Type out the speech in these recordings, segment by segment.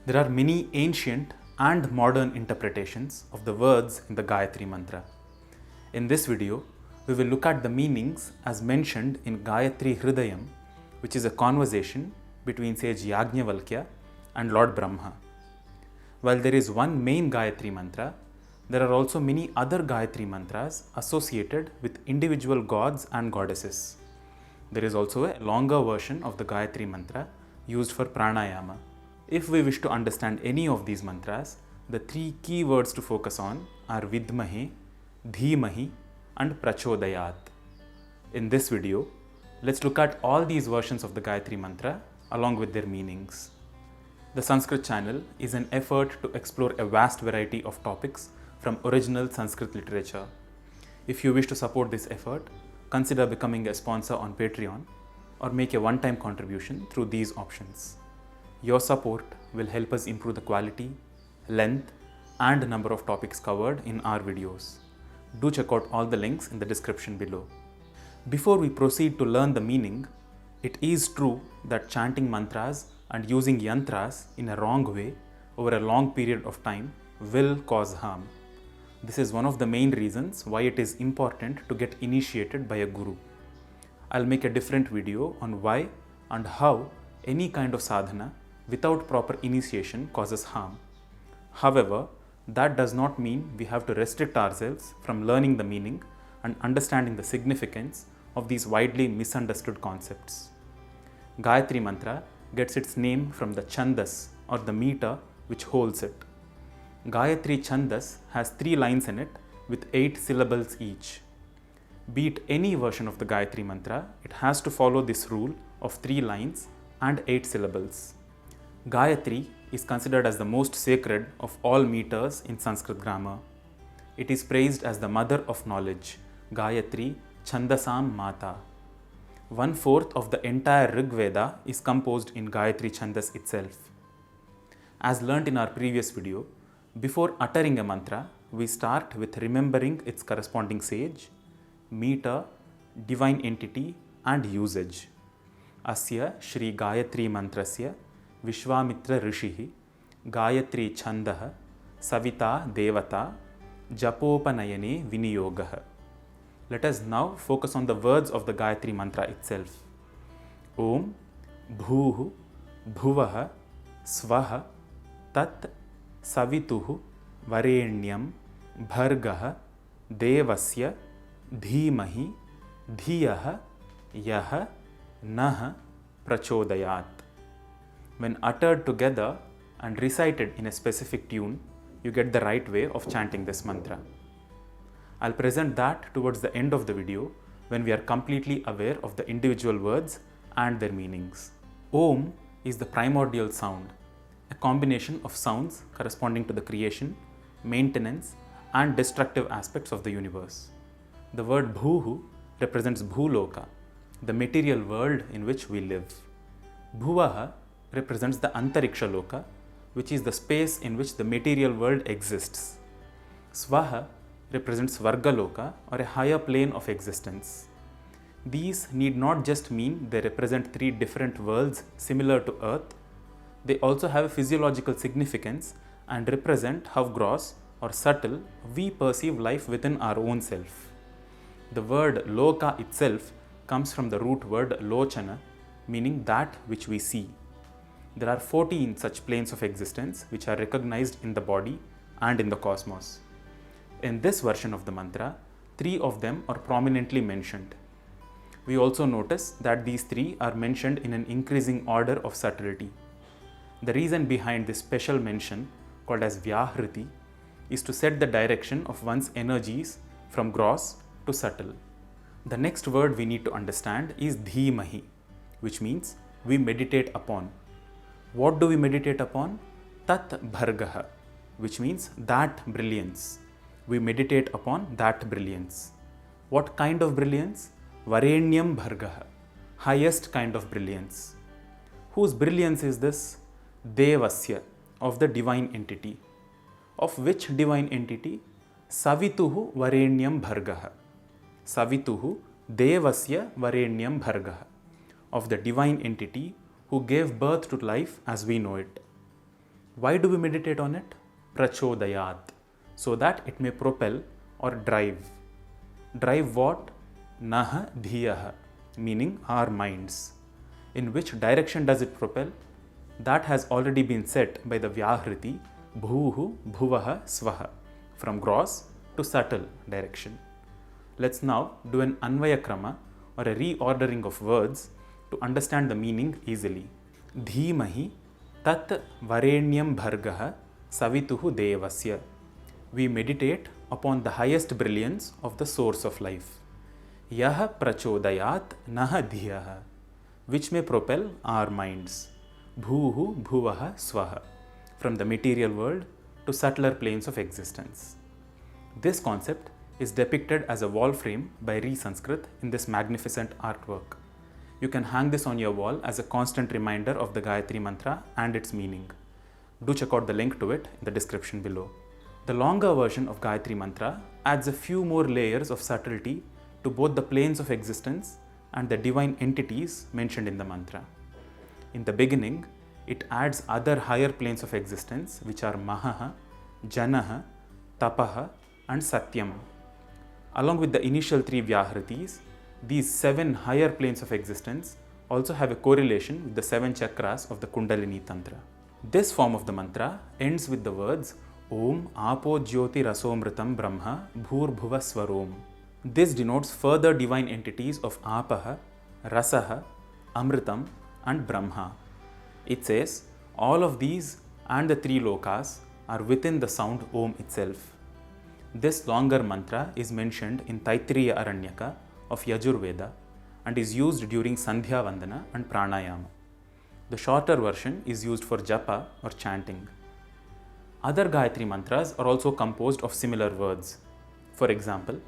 There are many ancient and modern interpretations of the words in the Gayatri Mantra. In this video, we will look at the meanings as mentioned in Gayatri Hridayam, which is a conversation between sage Yajnavalkya and Lord Brahma. While there is one main Gayatri Mantra, there are also many other Gayatri Mantras associated with individual gods and goddesses. There is also a longer version of the Gayatri Mantra used for pranayama. If we wish to understand any of these mantras, the three key words to focus on are Vidmahe, Dhimahi and Prachodayat. In this video, let's look at all these versions of the Gayatri Mantra along with their meanings. The Sanskrit channel is an effort to explore a vast variety of topics from original Sanskrit literature. If you wish to support this effort, consider becoming a sponsor on Patreon or make a one-time contribution through these options. Your support will help us improve the quality, length, and number of topics covered in our videos. Do check out all the links in the description below. Before we proceed to learn the meaning, it is true that chanting mantras and using yantras in a wrong way over a long period of time will cause harm. This is one of the main reasons why it is important to get initiated by a guru. I'll make a different video on why and how any kind of sadhana without proper initiation causes harm. However, that does not mean we have to restrict ourselves from learning the meaning and understanding the significance of these widely misunderstood concepts. Gayatri Mantra gets its name from the Chandas or the meter which holds it. Gayatri Chandas has 3 lines in it with 8 syllables each. Be it any version of the Gayatri Mantra, it has to follow this rule of 3 lines and 8 syllables. Gayatri is considered as the most sacred of all meters in Sanskrit grammar. It is praised as the mother of knowledge, Gayatri Chandasam Mata. 1/4 of the entire Rig Veda is composed in Gayatri Chandas itself. As learnt in our previous video, before uttering a mantra, we start with remembering its corresponding sage, meter, divine entity, and usage. Asya Shri Gayatri Mantrasya Vishwamitra Rishihi Gayatri Chandah Savita Devata Japopanayane Viniyogah. Let us now focus on the words of the Gayatri Mantra itself. Om Bhuhu Bhuvah Swaha Tat Savituhu Varenyam Bhargah Devasya Dhimahi Dhiyah Yah Nah Prachodayat. When uttered together and recited in a specific tune, you get the right way of chanting this mantra. I'll present that towards the end of the video when we are completely aware of the individual words and their meanings. Om is the primordial sound, a combination of sounds corresponding to the creation, maintenance, and destructive aspects of the universe. The word Bhuhu represents Bhuloka, the material world in which we live. Bhuvaha represents the Antariksha Loka, which is the space in which the material world exists. Swaha represents Vargaloka, or a higher plane of existence. These need not just mean they represent 3 different worlds similar to Earth, they also have a physiological significance and represent how gross or subtle we perceive life within our own self. The word Loka itself comes from the root word Lochana, meaning that which we see. There are 14 such planes of existence which are recognized in the body and in the cosmos. In this version of the mantra, 3 of them are prominently mentioned. We also notice that these 3 are mentioned in an increasing order of subtlety. The reason behind this special mention, called as Vyahriti, is to set the direction of one's energies from gross to subtle. The next word we need to understand is Dhimahi, which means we meditate upon. What do we meditate upon? Tat Bhargah, which means that brilliance. We meditate upon that brilliance. What kind of brilliance? Varenyam Bhargah, highest kind of brilliance. Whose brilliance is this? Devasya, of the divine entity. Of which divine entity? Savituhu Varenyam Bhargah. Savituhu Devasya Varenyam Bhargah, of the divine entity who gave birth to life as we know it. Why do we meditate on it? Prachodayat, so that it may propel or drive. Drive what? Naha dhiyah, meaning our minds. In which direction does it propel? That has already been set by the Vyahriti Bhuhu Bhuvaha Swaha, from gross to subtle direction. Let's now do an Anvaya Krama, or a reordering of words to understand the meaning easily. Dhimahi tat varenyam bhargah savituhu devasya. We meditate upon the highest brilliance of the source of life. Yah prachodayat naha dhiyah, which may propel our minds. Bhuhu bhuvaha swaha, from the material world to subtler planes of existence. This concept is depicted as a wall frame by Re-Sanskrit in this magnificent artwork. You can hang this on your wall as a constant reminder of the Gayatri Mantra and its meaning. Do check out the link to it in the description below. The longer version of Gayatri Mantra adds a few more layers of subtlety to both the planes of existence and the divine entities mentioned in the mantra. In the beginning, it adds other higher planes of existence, which are Mahaha, Janaha, Tapaha and Satyam. Along with the initial three Vyahritis, these 7 higher planes of existence also have a correlation with the 7 chakras of the Kundalini Tantra. This form of the mantra ends with the words Om Apo Jyoti Rasomritam Brahma Bhur Bhuva Swarom. This denotes further divine entities of Apaha, Rasaha, Amritam and Brahma. It says all of these and the 3 lokas are within the sound Om itself. This longer mantra is mentioned in Taittiriya Aranyaka of Yajurveda and is used during Sandhya Vandana and Pranayama. The shorter version is used for japa or chanting. Other Gayatri mantras are also composed of similar words. For example,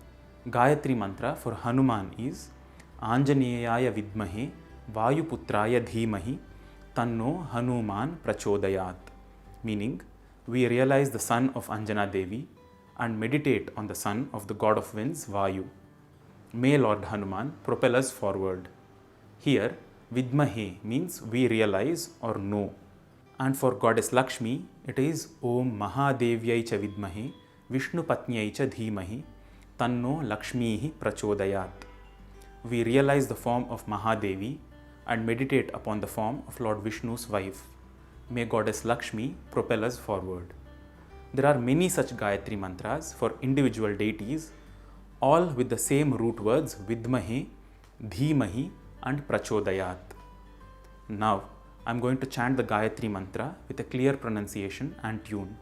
Gayatri mantra for Hanuman is Anjaneyaya Vidmahe Vayuputraya Dhimahi Tanno Hanuman Prachodayat, meaning we realize the son of Anjana Devi and meditate on the son of the god of winds Vayu. May Lord Hanuman propel us forward. Here, Vidmahe means we realize or know. And for goddess Lakshmi, it is Om Mahadevyai cha Vidmahe Vishnu Patnyai cha Dhimahi Tanno Lakshmihi Prachodayat. We realize the form of Mahadevi and meditate upon the form of Lord Vishnu's wife. May goddess Lakshmi propel us forward. There are many such Gayatri mantras for individual deities, all with the same root words Vidmahe, Dhimahi and Prachodayat. Now, I am going to chant the Gayatri mantra with a clear pronunciation and tune.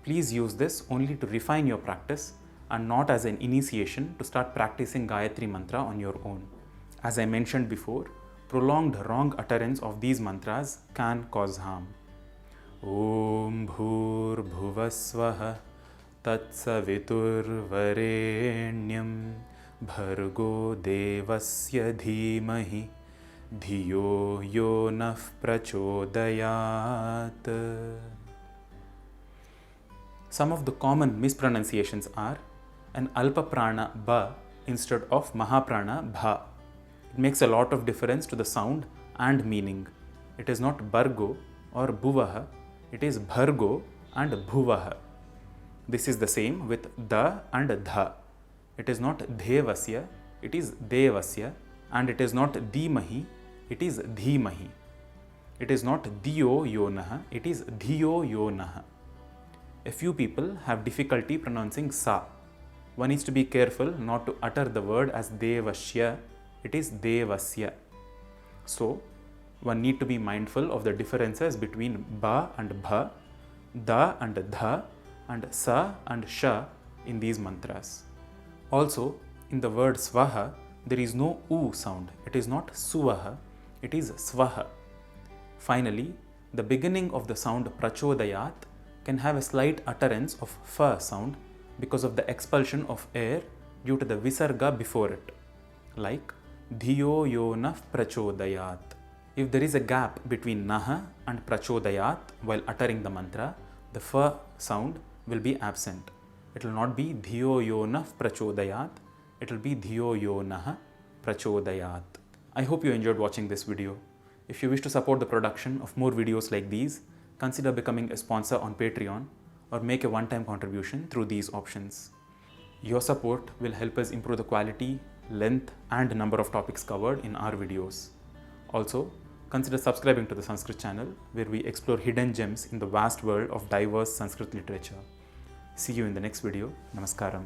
Please use this only to refine your practice and not as an initiation to start practicing Gayatri mantra on your own. As I mentioned before, prolonged wrong utterance of these mantras can cause harm. Om Bhur Bhuvasvaha Tatsavitur Varenyam Bhargo Devasya Dhimahi Dhiyo Yo Nah Prachodayat. Some of the common mispronunciations are an Alpa Prana Ba instead of Mahaprana Bha. It makes a lot of difference to the sound and meaning. It is not Bargo or Bhuvaha, it is Bhargo and Bhuvaha. This is the same with Da and Dha. It is not Devasya, it is Devasya, and it is not Dhimahi, it is Dhimahi. It is not Dhiyo Yonaha, it is Dhiyo Yonaha. A few people have difficulty pronouncing Sa. One needs to be careful not to utter the word as Devasya, it is Devasya. So, one need to be mindful of the differences between Ba and Bha, Da and Dha, and Sa and Sha in these mantras. Also, in the word Swaha, there is no U sound. It is not Suvaha, it is Swaha. Finally, the beginning of the sound Prachodayat can have a slight utterance of Fa sound because of the expulsion of air due to the Visarga before it, like Dhiyo Yo Nah Prachodayat. If there is a gap between Naha and Prachodayat while uttering the mantra, the Fa sound will be absent. It will not be Dhiyo Yo Nah Prachodayat, it will be Dhiyo Yo Nah Prachodayat. I hope you enjoyed watching this video. If you wish to support the production of more videos like these, consider becoming a sponsor on Patreon or make a one-time contribution through these options. Your support will help us improve the quality, length and number of topics covered in our videos. Also, consider subscribing to the Sanskrit channel where we explore hidden gems in the vast world of diverse Sanskrit literature. See you in the next video. Namaskaram.